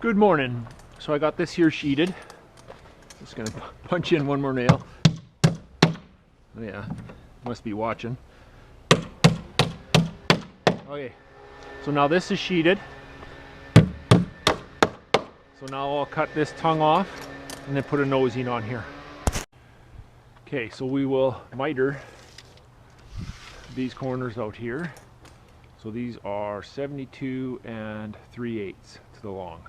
Good morning. So I got this here sheeted. Just gonna punch in one more nail. Oh yeah, must be watching. Okay, so now this is sheeted. So now I'll cut this tongue off and then put a nosing on here. Okay, so we will miter these corners out here. So these are 72 and 3/8 to the long.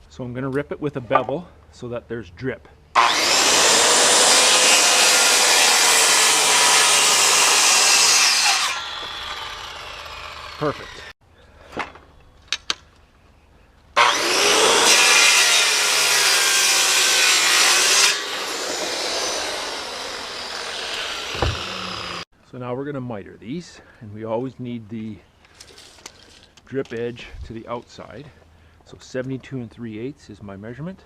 So I'm going to rip it with a bevel so that there's drip. Perfect. So now we're going to miter these, and we always need the drip edge to the outside. So 72 and 3/8 is my measurement.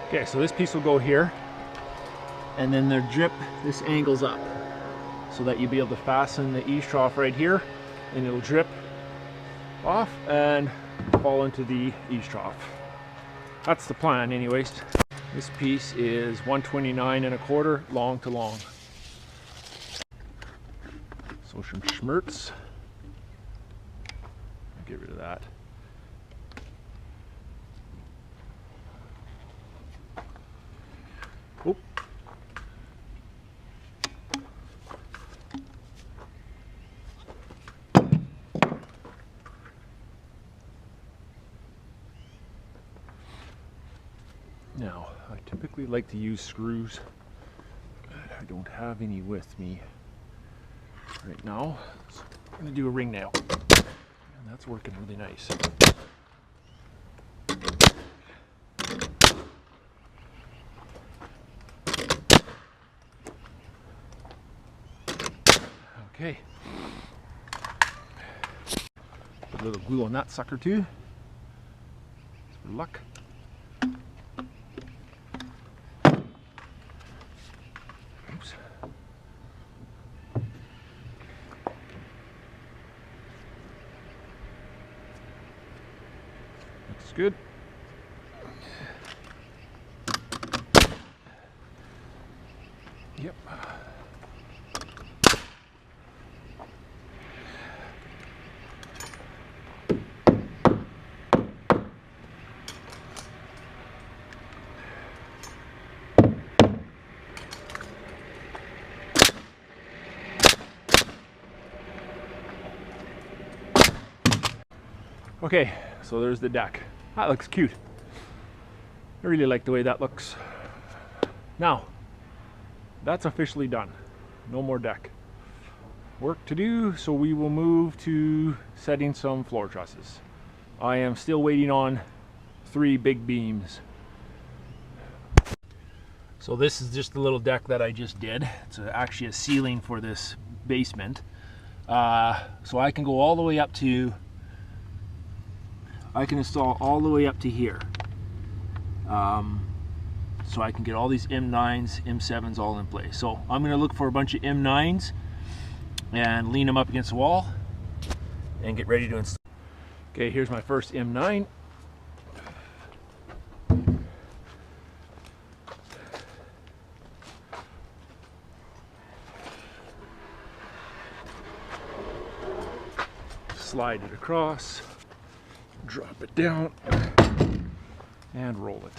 Okay, so this piece will go here, and then the drip, this angles up so that you'll be able to fasten the eaves trough right here, and it'll drip off and fall into the eaves trough. That's the plan anyways. This piece is 129 1/4 long to long. So some schmerz. Get rid of that. Oh. Now, I typically like to use screws, but I don't have any with me right now. So I'm going to do a ring nail. And that's working really nice. Okay. Put a little glue on that sucker too. For luck. Oops. Looks good. Yep. Okay, so there's the deck. That looks cute. I really like the way that looks. Now, that's officially done. No more deck work to do, so we will move to setting some floor trusses. I am still waiting on 3 big beams. So this is just the little deck that I just did. It's actually a ceiling for this basement. So I can go all the way up to, I can install all the way up to here. So I can get all these M9s, M7s all in place. So I'm going to look for a bunch of M9s and lean them up against the wall and get ready to install. Okay, here's my first M9. Slide it across, drop it down, and roll it.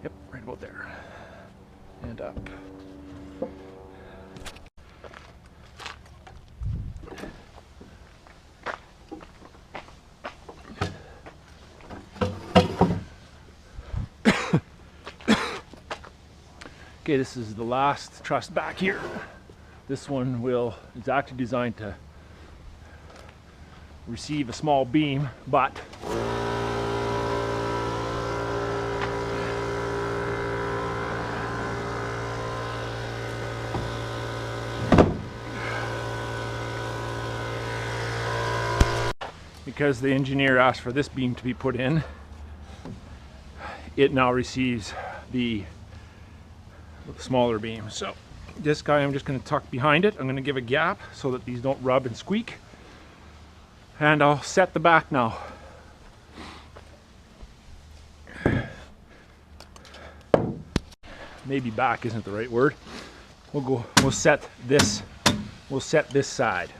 Yep, right about there. And up. Okay, this is the last truss back here. This one is actually designed to receive a small beam, but because the engineer asked for this beam to be put in, it now receives the smaller beam. So this guy I'm just going to tuck behind it. I'm going to give a gap so that these don't rub and squeak. And I'll set the back now. Maybe back isn't the right word. We'll set this side.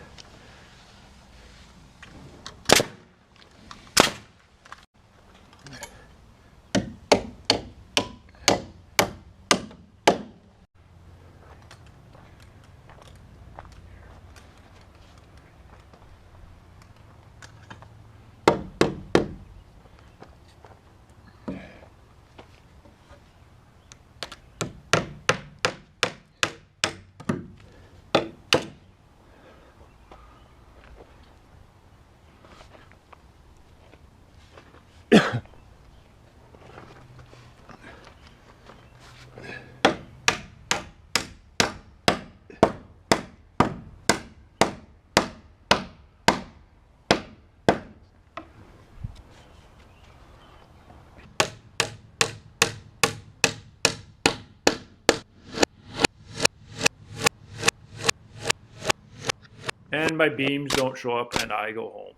And my beams don't show up and I go home.